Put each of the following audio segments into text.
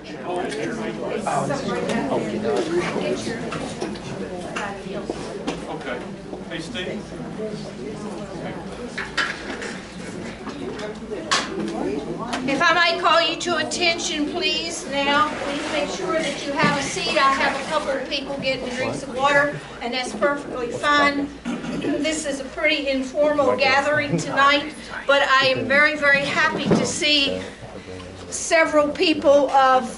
Okay. Hey, Steve. If I might call you to attention, please, now, please make sure that you have a seat. I have a couple of people getting drinks of water, and that's perfectly fine. This is a pretty informal gathering tonight, but I am very, very happy to see several people of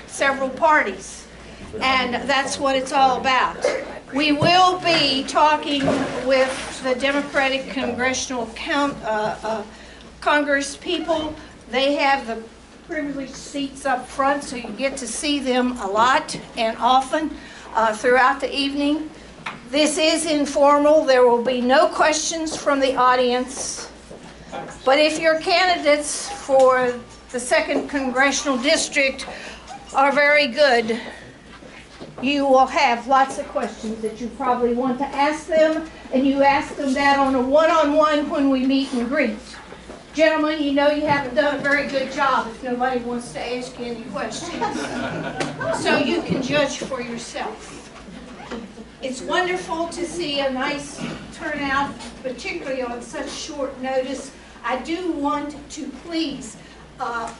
several parties, and that's what it's all about. We will be talking with the Democratic Congressional Congress people. They have the privileged seats up front, so you get to see them a lot and often throughout the evening. This is informal. There will be no questions from the audience. But if your candidates for the 2nd Congressional District are very good, you will have lots of questions that you probably want to ask them, and you ask them that on a one-on-one when we meet and greet. Gentlemen, you know you haven't done a very good job if nobody wants to ask you any questions. So you can judge for yourself. It's wonderful to see a nice turnout, particularly on such short notice. I do want to please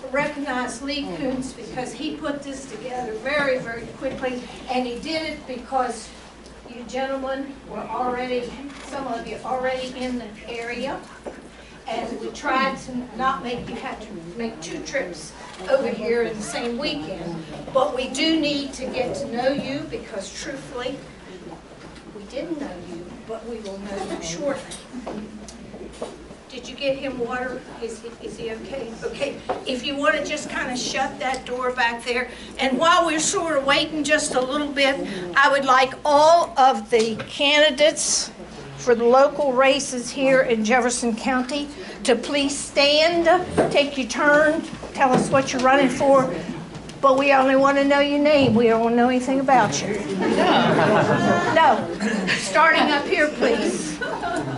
recognize Lee Kuntz, because he put this together very, very quickly, and he did it because you gentlemen were already, some of you already in the area, and we tried to not make you have to make 2 trips over here in the same weekend. But we do need to get to know you, because truthfully, we didn't know you, but we will know you shortly. Did you get him water? Is he okay? Okay. If you want to just kind of shut that door back there. And while we're sort of waiting just a little bit, I would like all of the candidates for the local races here in Jefferson County to please stand, take your turn, tell us what you're running for. But we only want to know your name. We don't want to know anything about you. No. Starting up here, please.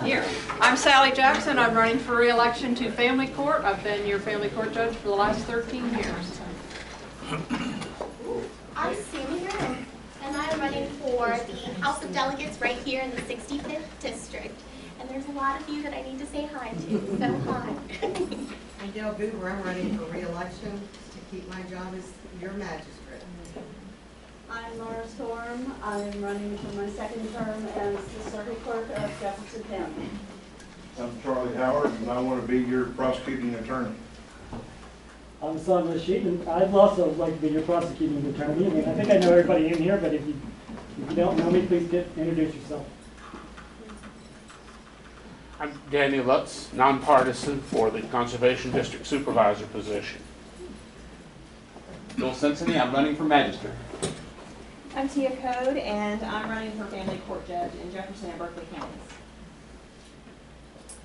Here. I'm Sally Jackson. I'm running for re-election to Family Court. I've been your Family Court judge for the last 13 years. I'm Sammy Young, and I'm running for the House of Delegates right here in the 65th District. And there's a lot of you that I need to say hi to, so hi. I'm Dale Boober. I'm running for re-election to keep my job as your magistrate. I'm Laura Storm. I'm running for my 2nd term as the Circuit Clerk of Jefferson County. I'm Charlie Howard, and I want to be your prosecuting attorney. I'm Sandra Sheehan. I'd also like to be your prosecuting attorney. I mean, I think I know everybody in here, but if you don't know me, please introduce yourself. I'm Daniel Lutz, nonpartisan for the Conservation District Supervisor position. Joel Simpson, I'm running for magistrate. I'm Tia Code, and I'm running for Family Court Judge in Jefferson and Berkeley counties.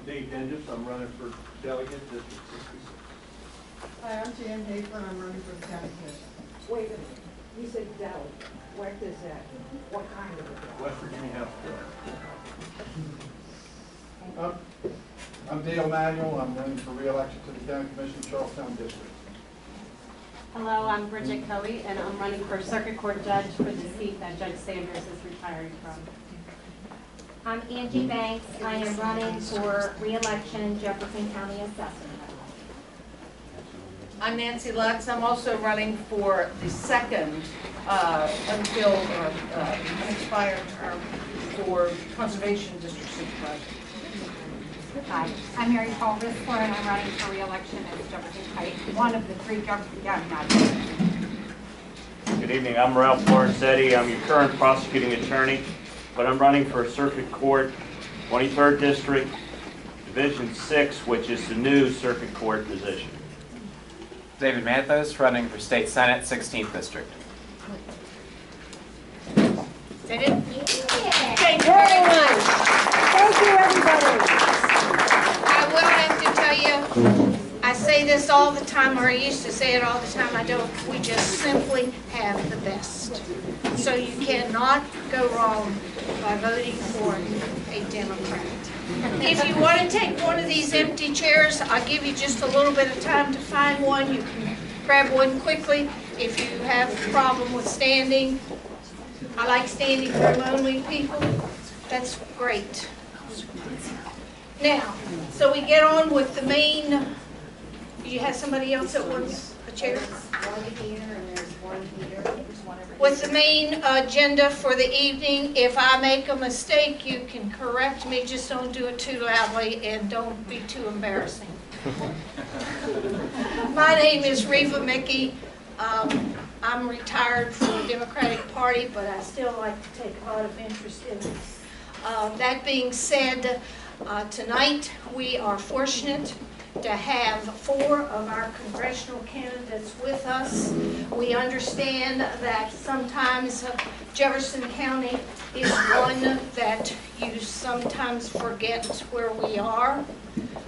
Dave Denges, I'm running for Delegate District 66. Hi, I'm Jan Hafer, and I'm running for the county commission. Wait a minute. You said delegate. Where is that? What kind of a delegate? West Virginia House Bill. I'm Dale Manuel. I'm running for re-election to the County Commission, Charlestown District. Hello, I'm Bridget Coey, and I'm running for Circuit Court Judge for the seat that Judge Sanders is retiring from. I'm Angie Banks. I am running for re-election Jefferson County Assessor. I'm Nancy Lutz. I'm also running for the 2nd until unexpired term for Conservation District Supervisor. Hi, I'm Mary Paul Rissler, and I'm running for re-election as Jefferson County, one of the 3 Jefferson County magistrates. Good evening. I'm Ralph Lorenzetti. I'm your current prosecuting attorney, but I'm running for Circuit Court, 23rd District, Division 6, which is the new Circuit Court position. David Mathos, running for State Senate, 16th District. Is that it? Yeah. Thank you very much. Thank you, everybody. I will have to tell you, I say this all the time, or I used to say it all the time. I don't. We just simply have the best. So you cannot go wrong by voting for a Democrat. If you want to take one of these empty chairs, I'll give you just a little bit of time to find one. You can grab one quickly. If you have a problem with standing, I like standing room only people. That's great. Now, so we get on with the main. Do you have somebody else that wants a chair? One here and there's one here. There's one over here. With the main agenda for the evening, if I make a mistake, you can correct me. Just don't do it too loudly and don't be too embarrassing. My name is Reva Mickey. I'm retired from the Democratic Party, but I still like to take a lot of interest in it. That being said, tonight we are fortunate to have 4 of our congressional candidates with us. We understand that sometimes Jefferson County is one that you sometimes forget where we are,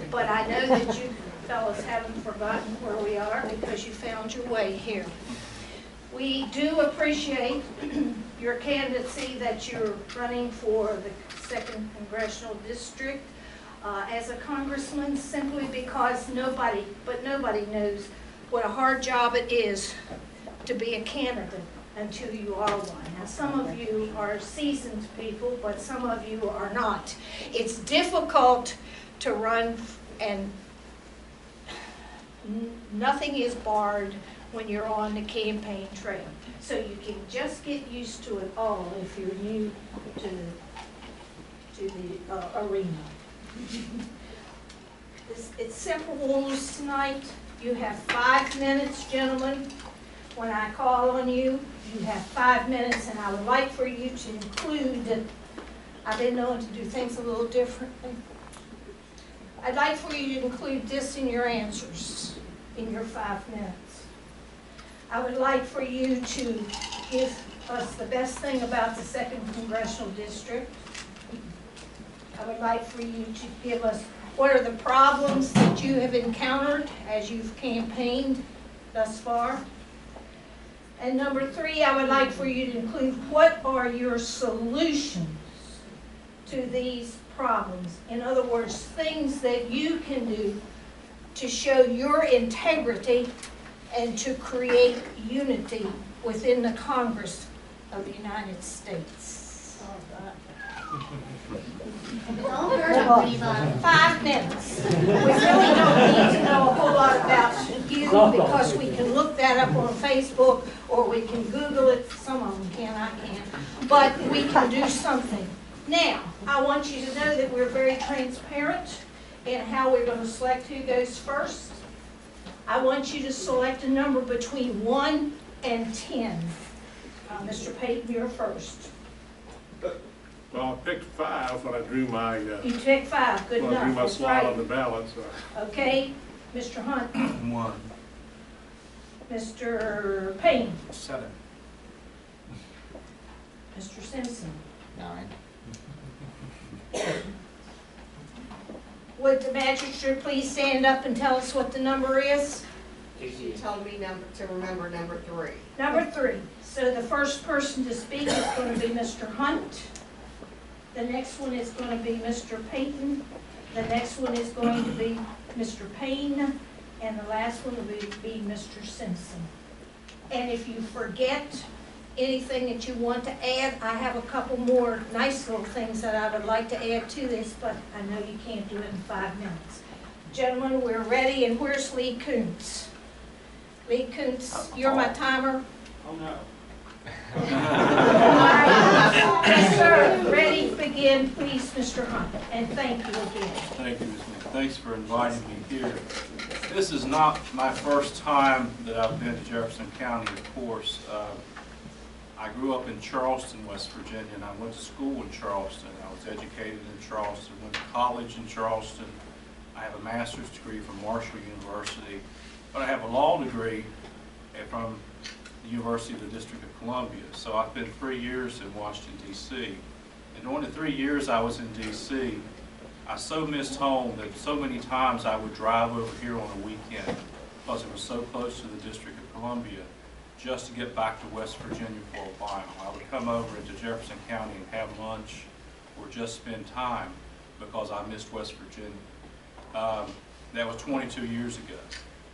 but I know that you fellas haven't forgotten where we are because you found your way here. We do appreciate your candidacy that you're running for the 2nd Congressional District as a congressman, simply because nobody knows what a hard job it is to be a candidate until you are one. Now, some of you are seasoned people, but some of you are not. It's difficult to run, and nothing is barred when you're on the campaign trail. So you can just get used to it all if you're new to the arena. It's simple rules tonight. You have 5 minutes, gentlemen. When I call on you, you have 5 minutes, and I would like for you to include, I've been known to do things a little differently. I'd like for you to include this in your answers in your 5 minutes. I would like for you to give us the best thing about the 2nd Congressional District. I would like for you to give us what are the problems that you have encountered as you've campaigned thus far. And number 3, I would like for you to include what are your solutions to these problems. In other words, things that you can do to show your integrity and to create unity within the Congress of the United States. 5 minutes. We really don't need to know a whole lot about you because we can look that up on Facebook or we can Google it. Some of them can, I can't. But we can do something. Now, I want you to know that we're very transparent in how we're going to select who goes first. I want you to select a number between 1 and 10. Mr. Payton, you're first. Well, I picked 5 when I drew my. You picked 5. Good when enough. I drew my That's slot right. on the ballot. So. Okay, Mr. Hunt. 1. Mr. Payne. 7. Mr. Simpson. 9. Would the magistrate please stand up and tell us what the number is? She told me to remember number 3. Number 3. So the first person to speak is going to be Mr. Hunt. The next one is going to be Mr. Payton. The next one is going to be Mr. Payne. And the last one will be Mr. Simpson. And if you forget anything that you want to add, I have a couple more nice little things that I would like to add to this, but I know you can't do it in 5 minutes. Gentlemen, we're ready, and where's Lee Kuntz? Lee Kuntz, you're my timer. Oh, no. Yes, sir. Ready, begin, please, Mr. Hunt. And thank you again. Thank you, Ms. Smith. Thanks for inviting me here. This is not my first time that I've been to Jefferson County, of course. I grew up in Charleston, West Virginia, and I went to school in Charleston. I was educated in Charleston, went to college in Charleston. I have a master's degree from Marshall University, but I have a law degree from the University of the District of Columbia. So I've been 3 years in Washington, D.C. And during the 3 years I was in D.C., I so missed home that so many times I would drive over here on a weekend because it was so close to the District of Columbia, just to get back to West Virginia for a while. I would come over into Jefferson County and have lunch or just spend time because I missed West Virginia. That was 22 years ago.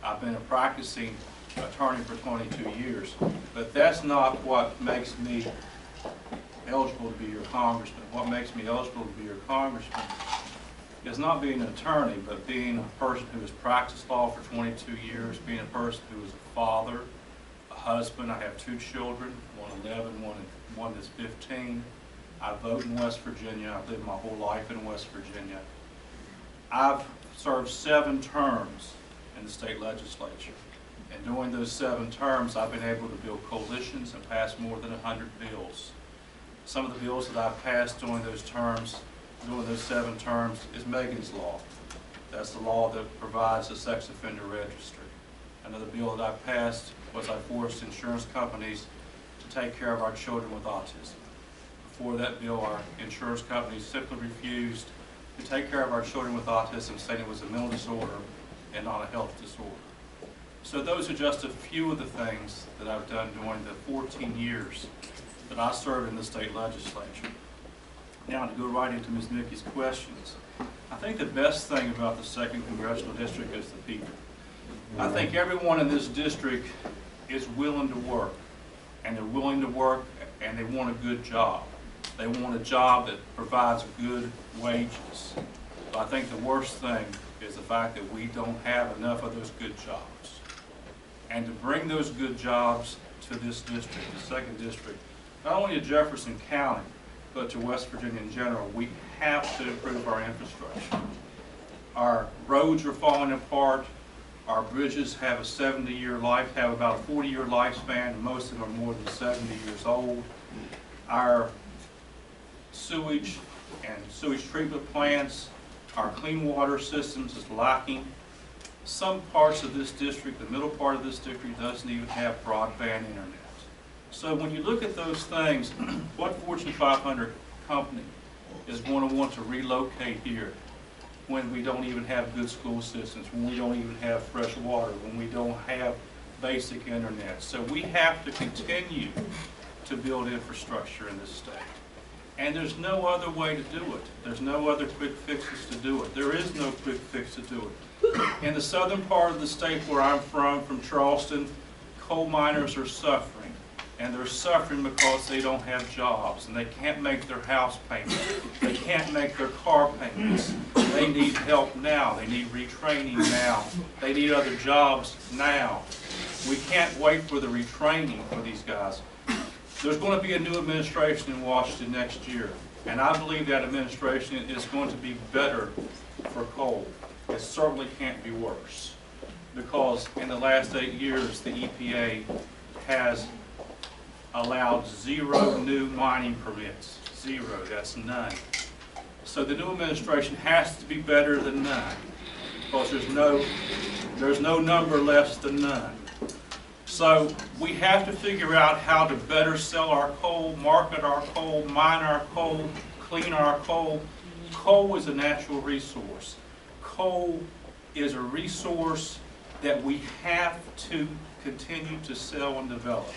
I've been a practicing attorney for 22 years. But that's not what makes me eligible to be your congressman. What makes me eligible to be your congressman is not being an attorney, but being a person who has practiced law for 22 years, being a person who is a father, a husband. I have 2 children, one 11, one that's 15. I vote in West Virginia. I've lived my whole life in West Virginia. I've served 7 terms in the state legislature. And during those 7 terms, I've been able to build coalitions and pass more than 100 bills. Some of the bills that I've passed during those terms, during those 7 terms, is Megan's Law. That's the law that provides a sex offender registry. Another bill that I passed was I forced insurance companies to take care of our children with autism. Before that bill, our insurance companies simply refused to take care of our children with autism, saying it was a mental disorder and not a health disorder. So those are just a few of the things that I've done during the 14 years that I served in the state legislature. Now to go right into Ms. Mickey's questions. I think the best thing about the 2nd Congressional District is the people. I think everyone in this district is willing to work, and they're willing to work and they want a good job. They want a job that provides good wages. So I think the worst thing is the fact that we don't have enough of those good jobs. And to bring those good jobs to this district, the 2nd District, not only to Jefferson County, but to West Virginia in general, we have to improve our infrastructure. Our roads are falling apart. Our bridges have a 70-year life, have about a 40-year lifespan, and most of them are more than 70 years old. Our sewage and sewage treatment plants, our clean water systems is lacking. Some parts of this district, the middle part of this district, doesn't even have broadband internet. So when you look at those things, what Fortune 500 company is going to want to relocate here when we don't even have good school systems, when we don't even have fresh water, when we don't have basic internet? So we have to continue to build infrastructure in this state. And there's no other way to do it. There's no other quick fixes to do it. There is no quick fix to do it. In the southern part of the state where I'm from Charleston, coal miners are suffering. And they're suffering because they don't have jobs and they can't make their house payments. They can't make their car payments. They need help now. They need retraining now. They need other jobs now. We can't wait for the retraining for these guys. There's going to be a new administration in Washington next year, and I believe that administration is going to be better for coal. It certainly can't be worse, because in the last 8 years, the EPA has allowed 0 new mining permits. 0, that's none. So the new administration has to be better than none, because there's no number less than none. So we have to figure out how to better sell our coal, market our coal, mine our coal, clean our coal. Coal is a natural resource. Coal is a resource that we have to continue to sell and develop.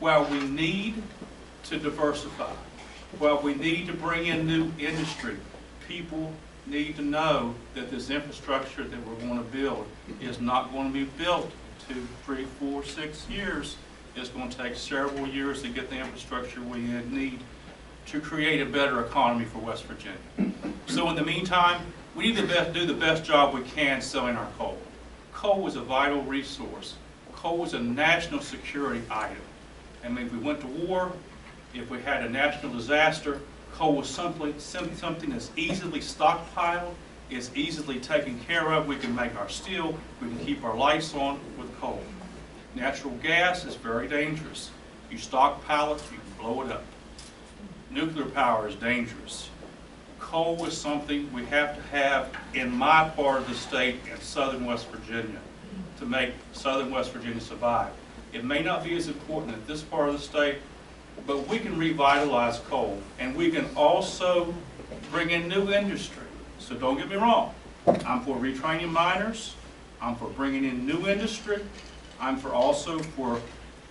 While we need to diversify, while we need to bring in new industry, people need to know that this infrastructure that we're going to build is not going to be built 2, 3, 4, 6 years. It's going to take several years to get the infrastructure we need to create a better economy for West Virginia. So in the meantime, we need to do the best job we can selling our coal. Coal is a vital resource. Coal is a national security item. I mean, if we went to war, if we had a national disaster, coal was something that's easily stockpiled, is easily taken care of. We can make our steel, we can keep our lights on with coal. Natural gas is very dangerous. You stockpile it, you can blow it up. Nuclear power is dangerous. Coal is something we have to have in my part of the state in southern West Virginia to make southern West Virginia survive. It may not be as important in this part of the state, but we can revitalize coal, and we can also bring in new industry. So don't get me wrong. I'm for retraining miners. I'm for bringing in new industry. I'm also for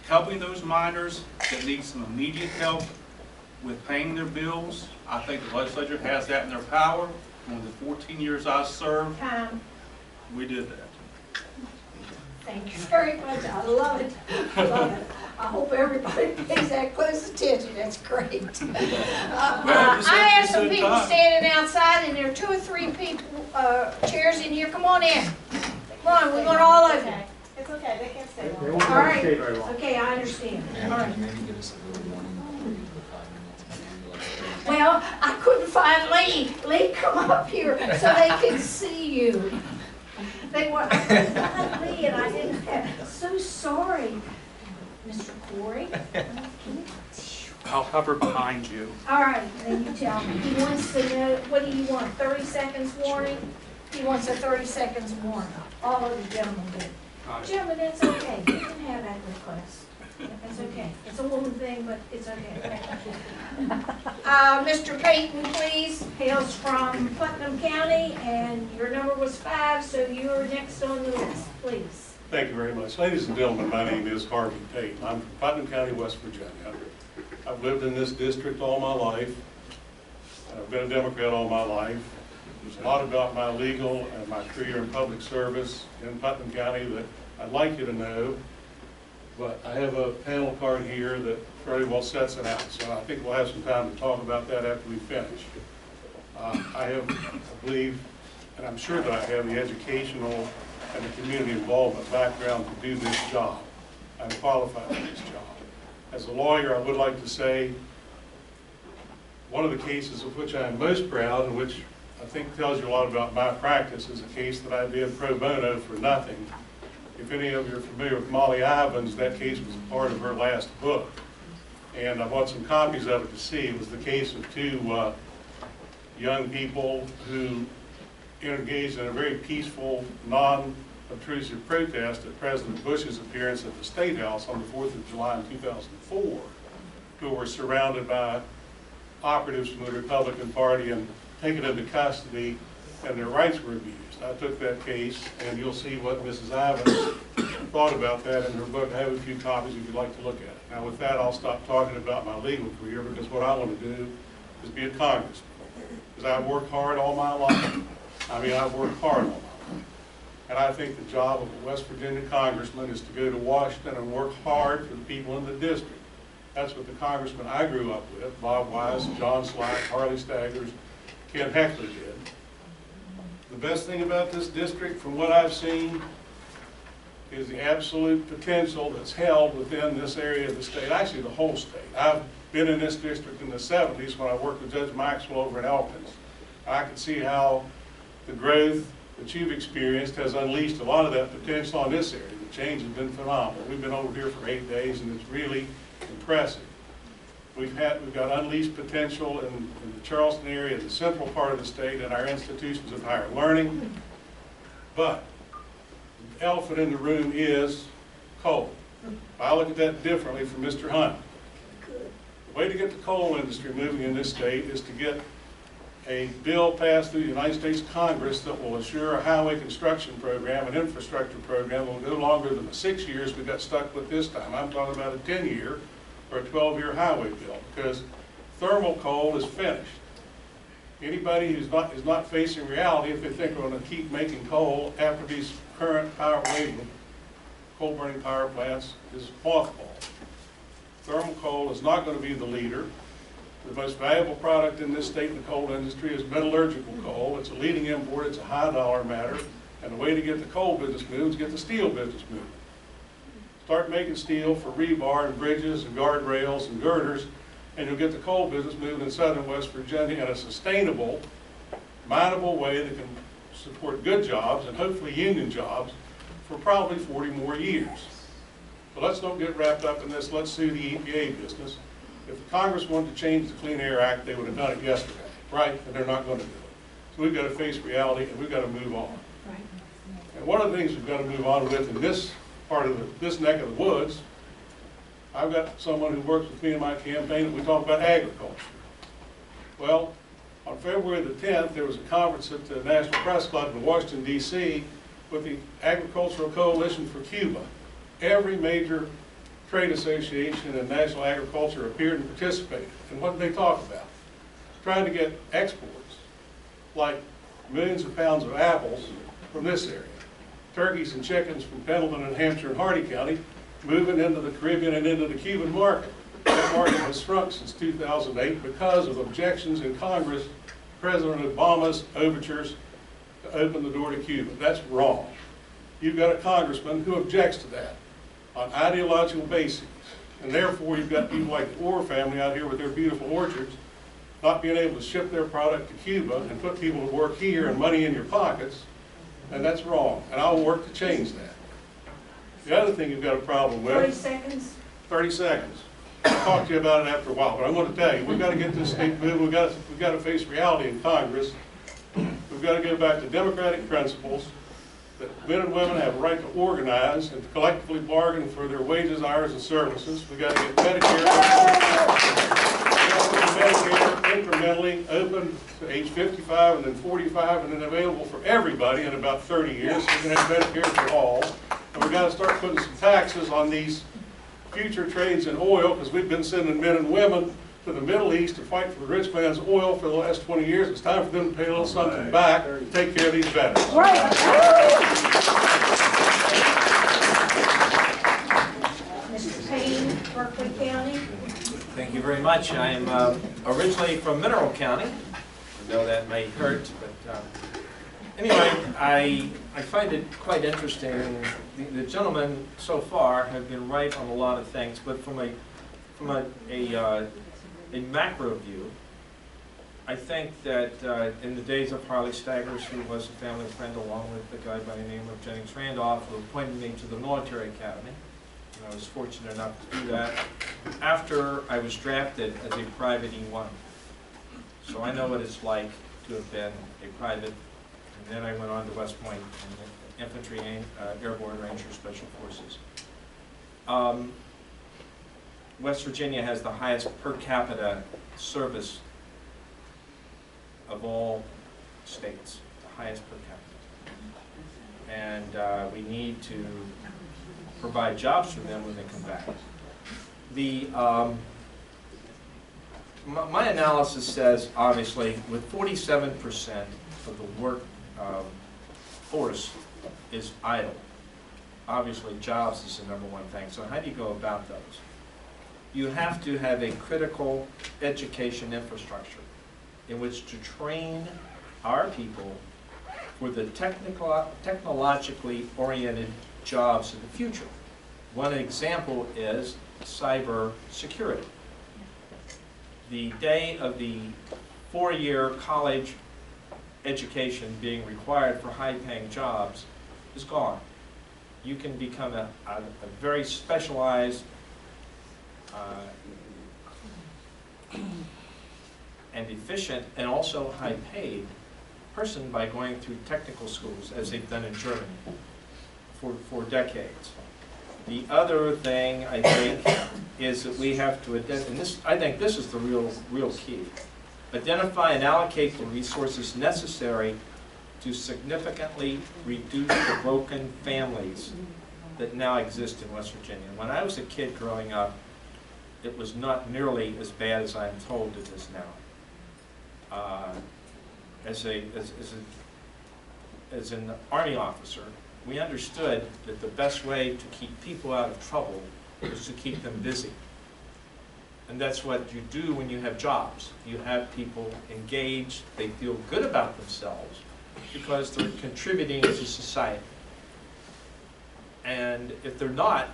helping those miners that need some immediate help with paying their bills. I think the legislature has that in their power. In the 14 years I served, we did that. Thank you very much. I love it. I love it. I hope everybody pays that close attention. That's great. I have some people standing outside, and there are 2 or 3 people, chairs in here. Come on in. Come on, we want all of you. It's okay, they can't stay long. They won't All right. stay very long. Okay, I understand. All right. Maybe give us a little warning. Well, I couldn't find Lee. Lee, come up here so they can see you. I couldn't find Lee, and I didn't have. So sorry, Mr. Corey. I'll hover behind you. All right, then you tell me. He wants to know, what do you want, 30 seconds warning? He wants a 30 seconds warning. All of the gentlemen do. Gentlemen, that's okay. You can have that request. That's okay. It's a woman thing, but it's okay. Mr. Payton, please, hails from Putnam County, and your number was 5, so you're next on the list, please. Thank you very much. Ladies and gentlemen, my name is Harvey Payton. I'm from Putnam County, West Virginia. I've lived in this district all my life. I've been a Democrat all my life. There's a lot about my legal and my career in public service in Putnam County that I'd like you to know, but I have a panel card here that very well sets it out, so I think we'll have some time to talk about that after we finish. I believe, and I'm sure that I have the educational and the community involvement background to do this job. I'm qualified for this job. As a lawyer, I would like to say one of the cases of which I am most proud, and which I think tells you a lot about my practice, is a case that I did pro bono for nothing. If any of you are familiar with Molly Ivins, that case was a part of her last book. And I bought some copies of it to see. It was the case of 2 young people who engaged in a very peaceful, non-obtrusive protest at President Bush's appearance at the State House on the 4th of July in 2004, who were surrounded by operatives from the Republican Party and taken into custody, and their rights were abused. I took that case, and you'll see what Mrs. Ivins thought about that in her book. I have a few copies if you'd like to look at it. Now with that, I'll stop talking about my legal career, because what I want to do is be a congressman. Because I've worked hard all my life. I've worked hard all my life. And I think the job of a West Virginia congressman is to go to Washington and work hard for the people in the district. That's what the congressmen I grew up with, Bob Wise, John Slack, Harley Staggers, Ken Heckler did. The best thing about this district, from what I've seen, is the absolute potential that's held within this area of the state, actually the whole state. I've been in this district in the 70s when I worked with Judge Maxwell over in Elkins. I can see how the growth that you've experienced has unleashed a lot of that potential on this area. The change has been phenomenal. We've been over here for 8 days, and it's really impressive. We've got unleashed potential in the Charleston area, the central part of the state, and our institutions of higher learning. But the elephant in the room is coal. I look at that differently from Mr. Hunt. The way to get the coal industry moving in this state is to get a bill passed through the United States Congress that will assure a highway construction program, an infrastructure program that will go longer than the 6 years we got stuck with this time. I'm talking about a 10-year or a 12-year highway bill, because thermal coal is finished. Anybody who's is not facing reality, if they think we're going to keep making coal after these current power wave coal-burning power plants, is mothballed. Thermal coal is not going to be the leader. The most valuable product in this state in the coal industry is metallurgical coal. It's a leading import, it's a high dollar matter, and the way to get the coal business moving is get the steel business moving. Start making steel for rebar and bridges and guardrails and girders, and you'll get the coal business moving in southern West Virginia in a sustainable, mineable way that can support good jobs and hopefully union jobs for probably 40 more years. So let's don't get wrapped up in this. Let's sue the EPA business. If the Congress wanted to change the Clean Air Act, they would have done it yesterday, right? And they're not going to do it. So we've got to face reality, and we've got to move on. Right. And one of the things we've got to move on with in this part of this neck of the woods, I've got someone who works with me in my campaign, and we talk about agriculture. Well, on February the 10th, there was a conference at the National Press Club in Washington, D.C. with the Agricultural Coalition for Cuba. Every major trade association and national agriculture appeared and participated. And what did they talk about? Trying to get exports, like millions of pounds of apples from this area. turkeys and chickens from Pendleton and Hampshire and Hardy County moving into the Caribbean and into the Cuban market. That market has shrunk since 2008 because of objections in Congress, President Obama's overtures to open the door to Cuba. That's wrong. You've got a congressman who objects to that on ideological basis. And therefore, you've got people like the Orr family out here with their beautiful orchards not being able to ship their product to Cuba and put people to work here and money in your pockets. And that's wrong. And I'll work to change that. The other thing you've got a problem with. 30 seconds. 30 seconds. I'll talk to you about it after a while, but I'm going to tell you, we've got to get this state moving. We've got to face reality in Congress. We've got to go back to democratic principles that men and women have a right to organize and to collectively bargain for their wages, hours, and services. We've got to get Medicare incrementally open to age 55 and then 45 and then available for everybody in about 30 years. So we can have Medicare for all. And we've got to start putting some taxes on these future trades in oil, because we've been sending men and women to the Middle East to fight for the rich man's oil for the last 20 years. It's time for them to pay a little something back to take care of these veterans. Mr. Payne, Berkeley County. Thank you very much. I am originally from Mineral County. I know that may hurt, but anyway, I find it quite interesting. The gentlemen so far have been right on a lot of things, but from a macro view, I think that in the days of Harley Staggers, who was a family friend along with the guy by the name of Jennings Randolph, who appointed me to the military academy, and I was fortunate enough to do that after I was drafted as a private E1. So I know what it's like to have been a private. And then I went on to West Point, in Infantry Airborne Ranger Special Forces. West Virginia has the highest per capita service of all states, the highest per capita. And we need to provide jobs for them when they come back. My analysis says, obviously, with 47% of the work force is idle. Obviously, jobs is the #1 thing. So how do you go about those? You have to have a critical education infrastructure in which to train our people for the technologically oriented jobs of the future. One example is cyber security. The day of the 4-year college education being required for high-paying jobs is gone. You can become a very specialized and efficient and also high-paid person by going through technical schools, as they've done in Germany for decades. The other thing, I think, is that we have to, and this, I think this is the real key, identify and allocate the resources necessary to significantly reduce the broken families that now exist in West Virginia. When I was a kid growing up, it was not nearly as bad as I'm told it is now. As an Army officer, we understood that the best way to keep people out of trouble was to keep them busy. And that's what you do when you have jobs. You have people engaged, they feel good about themselves because they're contributing to society. And if they're not,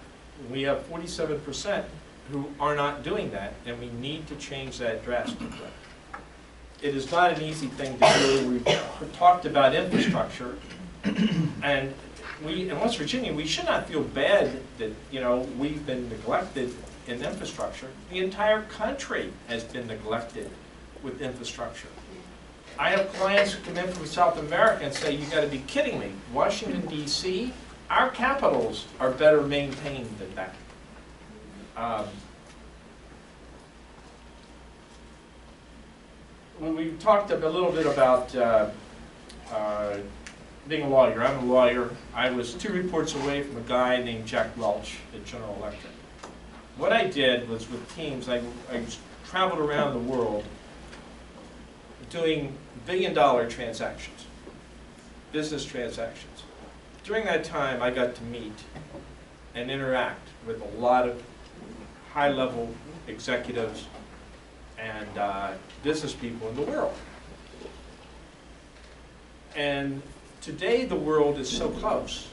we have 47% who are not doing that, and we need to change that drastically. It is not an easy thing to do. We've talked about infrastructure, and in West Virginia, we should not feel bad that, you know, we've been neglected in infrastructure. The entire country has been neglected with infrastructure. I have clients who come in from South America and say, "You got to be kidding me. Washington, D.C., our capitals are better maintained than that." When we talked a little bit about being a lawyer, I'm a lawyer. I was 2 reports away from a guy named Jack Welch at General Electric. What I did was with teams, I traveled around the world doing billion-dollar transactions, business transactions, during that time, I got to meet and interact with a lot of high-level executives and business people in the world. And today, the world is so close.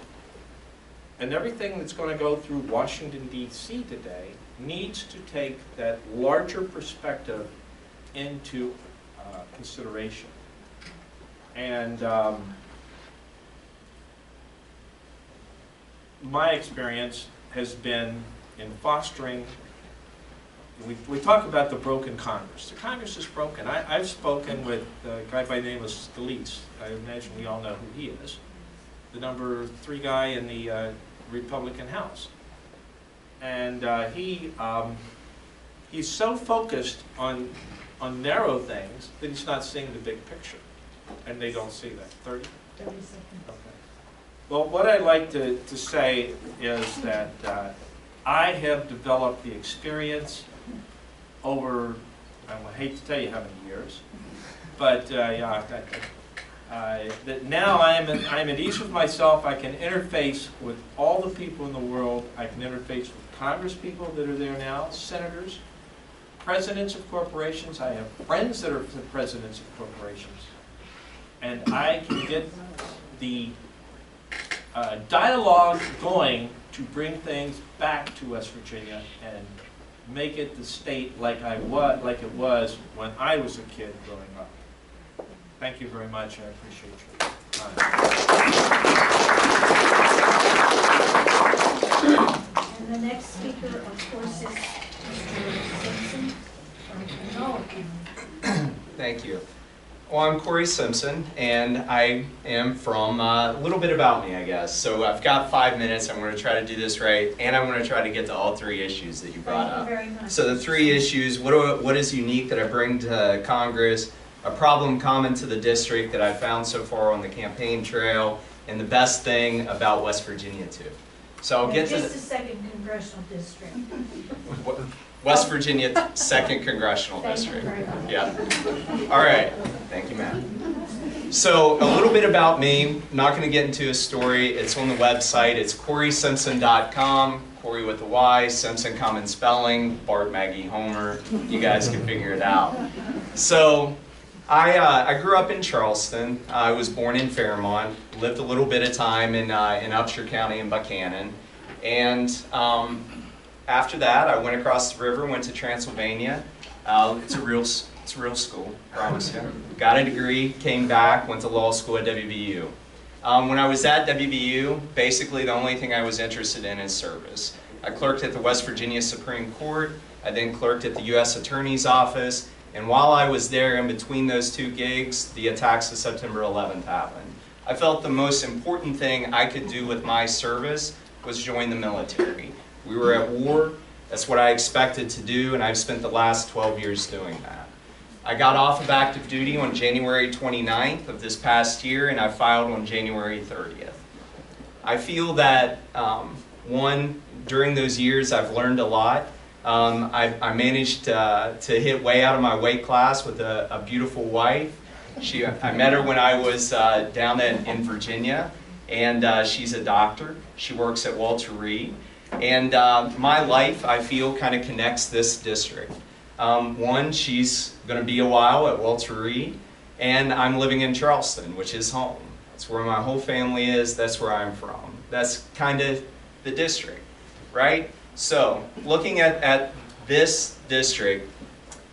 And everything that's going to go through Washington, D.C. today needs to take that larger perspective into consideration. And my experience has been in fostering, we talk about the broken Congress. The Congress is broken. I've spoken with a guy by the name of Scalise. I imagine we all know who he is. The number 3 guy in the Republican House. And he's so focused on narrow things that he's not seeing the big picture. And they don't see that. 30? 30 seconds. Okay. Well, what I'd like to say is that I have developed the experience over, I hate to tell you how many years, but yeah, that now I'm at ease with myself. I can interface with all the people in the world. I can interface with Congress people that are there now, senators, presidents of corporations. I have friends that are the presidents of corporations. And I can get the dialogue going to bring things back to West Virginia and make it the state like it was when I was a kid growing up. Thank you very much. I appreciate your time. And the next speaker, of course, is Mr. Simpson from Thank you. Well, I'm Corey Simpson, and I am from a little bit about me, I guess. So I've got 5 minutes. I'm going to try to do this right, and I'm going to try to get to all 3 issues that you brought up. Thank you very much. So the 3 issues, what is unique that I bring to Congress, a problem common to the district that I've found so far on the campaign trail, and the best thing about West Virginia, too. So I'll get to just the 2nd congressional district. West Virginia 2nd Congressional District. Yeah. All right. Thank you, Matt. So a little bit about me. I'm not going to get into a story. It's on the website. It's CoreySimpson.com. Corey with a Y, Simpson common spelling, Bart, Maggie, Homer. You guys can figure it out. So I grew up in Charleston. I was born in Fairmont. Lived a little bit of time in Upshur County in Buchanan. And after that, I went across the river, went to Transylvania. It's a real school, promise you. Got a degree, came back, went to law school at WVU. When I was at WVU, basically the only thing I was interested in is service. I clerked at the West Virginia Supreme Court. I then clerked at the U.S. Attorney's Office. And while I was there, in between those 2 gigs, the attacks of September 11th happened. I felt the most important thing I could do with my service was join the military. We were at war. That's what I expected to do, and I've spent the last 12 years doing that. I got off of active duty on January 29th of this past year, and I filed on January 30th. I feel that, one, during those years I've learned a lot. I managed to hit way out of my weight class with a beautiful wife. I met her when I was down in Virginia, and she's a doctor. She works at Walter Reed. And my life, I feel, kind of connects this district. One, she's going to be a while at Walter Reed, and I'm living in Charleston, which is home. That's where my whole family is. That's where I'm from. That's kind of the district, right? So, looking at this district,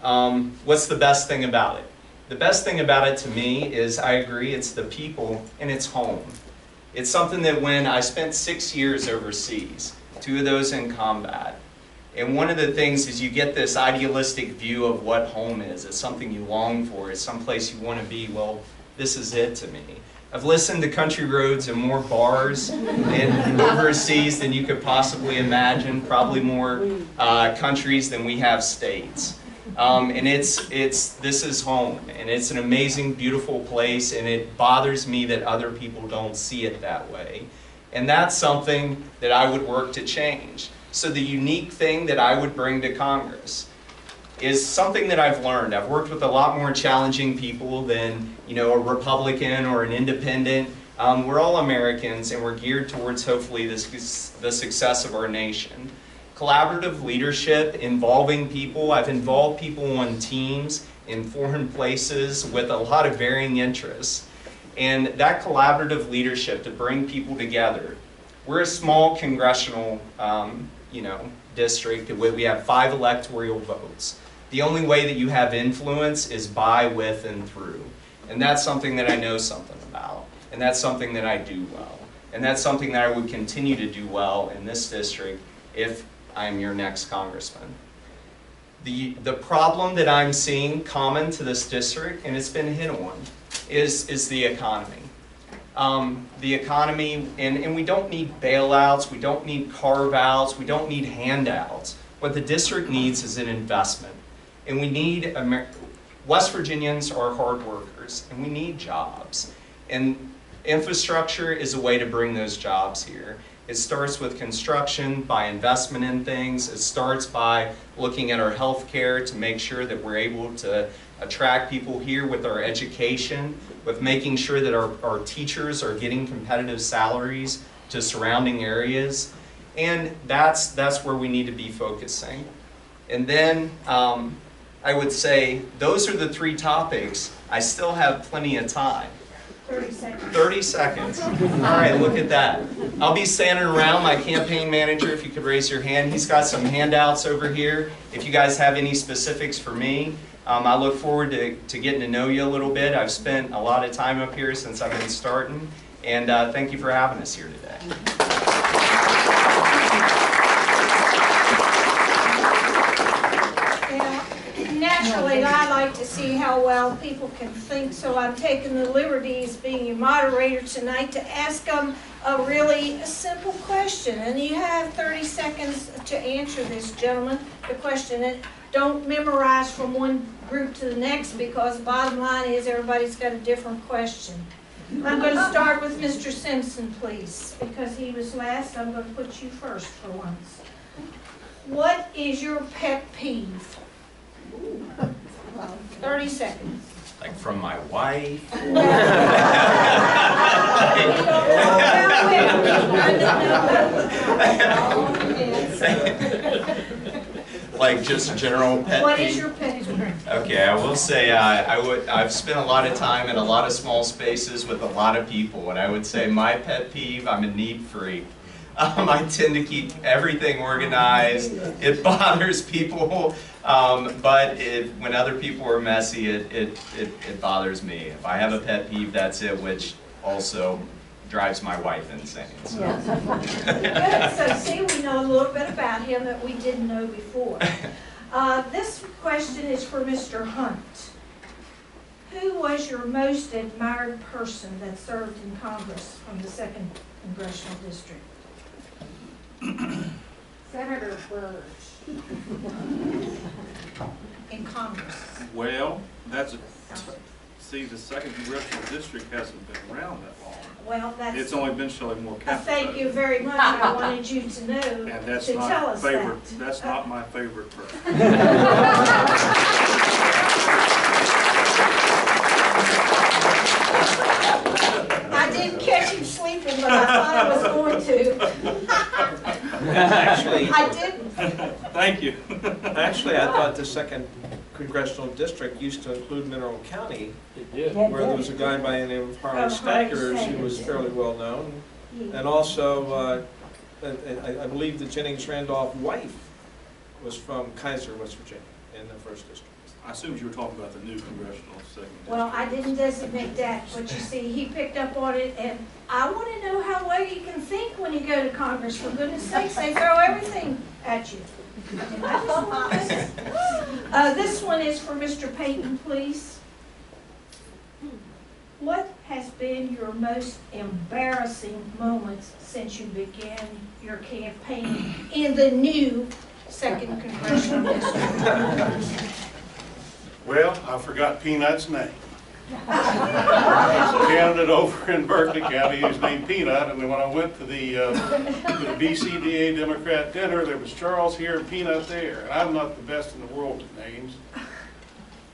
what's the best thing about it? The best thing about it to me is, I agree, it's the people and it's home. It's something that when I spent 6 years overseas, 2 of those in combat, and one of the things is you get this idealistic view of what home is. It's something you long for. It's someplace you want to be. Well, this is it to me. I've listened to country roads and more bars and overseas than you could possibly imagine. Probably more countries than we have states. And this is home, and it's an amazing, beautiful place, and it bothers me that other people don't see it that way. And that's something that I would work to change. So the unique thing that I would bring to Congress is something that I've learned. I've worked with a lot more challenging people than, a Republican or an independent. We're all Americans, and we're geared towards hopefully the success of our nation. Collaborative leadership, involving people. I've involved people on teams in foreign places with a lot of varying interests. And that collaborative leadership to bring people together. We're a small congressional district. We have 5 electoral votes. The only way that you have influence is by, with, and through. And that's something that I know something about. And that's something that I do well. And that's something that I would continue to do well in this district if I'm your next congressman. The problem that I'm seeing common to this district, and it's been hit on, is the economy. The economy, and we don't need bailouts, we don't need carve-outs, we don't need handouts. What the district needs is an investment. And we need, West Virginians are hard workers, and we need jobs. And infrastructure is a way to bring those jobs here. It starts with construction, by investment in things. It starts by looking at our health care to make sure that we're able to attract people here with our education, with making sure that our teachers are getting competitive salaries to surrounding areas. And that's where we need to be focusing. And then I would say those are the 3 topics. I still have plenty of time. 30 seconds. 30 seconds. All right, look at that. I'll be standing around. My campaign manager, if you could raise your hand. He's got some handouts over here. If you guys have any specifics for me, I look forward to getting to know you a little bit. I've spent a lot of time up here since I've been starting. And thank you for having us here today. Naturally, I like to see how well people can think, so I'm taking the liberty as being your moderator tonight to ask them a really simple question. And you have 30 seconds to answer this, gentlemen. The question, and don't memorize from one group to the next, because the bottom line is everybody's got a different question. I'm going to start with Mr. Simpson, please, because he was last. I'm going to put you first for once. What is your pet peeve? 30 seconds. Like from my wife? Like just general pet peeve? What is your pet peeve? Okay, I will say I've spent a lot of time in a lot of small spaces with a lot of people, and I would say my pet peeve, I'm a neat freak. I tend to keep everything organized. It bothers people, but when other people are messy, it bothers me. If I have a pet peeve, that's it, which also drives my wife insane. So. Good. So see, we know a little bit about him that we didn't know before. This question is for Mr. Hunt. Who was your most admired person that served in Congress from the 2nd Congressional District? Senator Burge. In Congress. Well, see, the 2nd Congressional District hasn't been around that long. Well, that's... It's only been showing more capital. Thank you very much. I wanted you to know, and that's to not tell us favorite, that. That's not my favorite person. I didn't catch him sleeping, but I thought I was going to. Actually, I didn't. Thank you. Actually, I thought the 2nd Congressional District used to include Mineral County, where there was a guy by the name of Harley Staggers who was fairly well known. And also, I believe that Jennings Randolph's wife was from Kaiser, West Virginia, in the 1st District. I assumed you were talking about the new congressional 2nd District. Well, I didn't designate that, but you see, he picked up on it, and I want to know how well you can think when you go to Congress. For goodness sakes, they throw everything at you. And I just want to this one is for Mr. Payton, please. What has been your most embarrassing moments since you began your campaign in the new 2nd Congressional District? Well, I forgot Peanut's name. There's a candidate over in Berkeley County who's named Peanut, and then when I went to the BCDA Democrat dinner, there was Charles here and Peanut there, and I'm not the best in the world at names.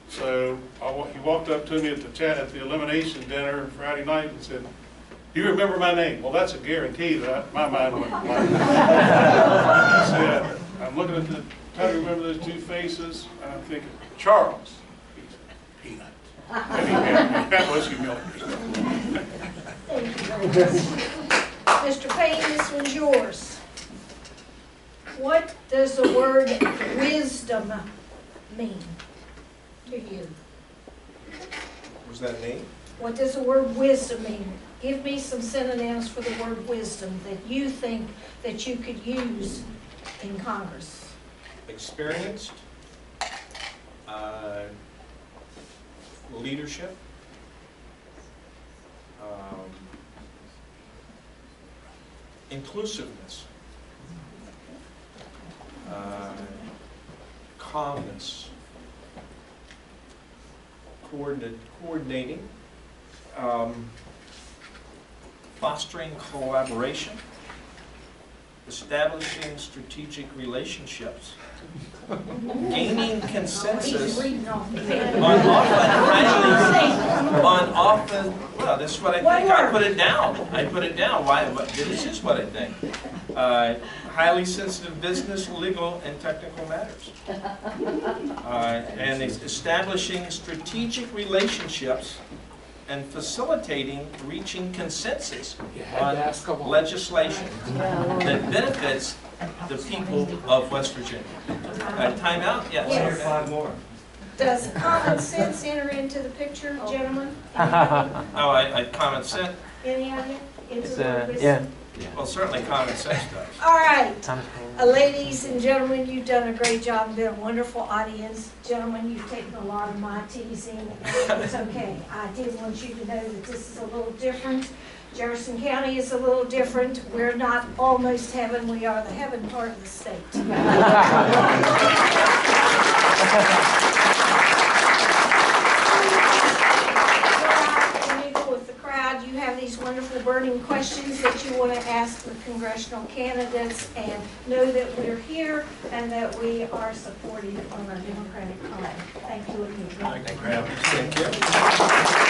So he walked up to me at the elimination dinner Friday night and said, Do you remember my name? Well, that's a guarantee that my mind went blank. I said, I'm looking at the, trying to remember those two faces, and I'm thinking, Charles. He said, Peanut. And he had me. That was humiliating. Mr. Payne, this one's yours. What does the word wisdom mean to you? What does that mean? What does the word wisdom mean? Give me some synonyms for the word wisdom that you think that you could use in Congress. Experienced, leadership, inclusiveness, calmness, coordinating, fostering collaboration, establishing strategic relationships, gaining consensus well, this is what I think. I put it down. Why? This is what I think. Highly sensitive business, legal, and technical matters. And establishing strategic relationships and facilitating reaching consensus on legislation that benefits the people of West Virginia. Time out? Yes. 5 more. Does common sense enter into the picture, gentlemen? I common sense. Any of you? Into the word wisdom? Well, certainly common sense does. All right. Ladies and gentlemen, you've done a great job, been a wonderful audience. Gentlemen, you've taken a lot of my teasing, and it's okay. I did want you to know that this is a little different. Jefferson County is a little different. We're not almost heaven, we are the heaven part of the state. You have these wonderful burning questions that you want to ask the congressional candidates, and know that we're here and that we are supporting on our Democratic cause. Thank you again. Thank you.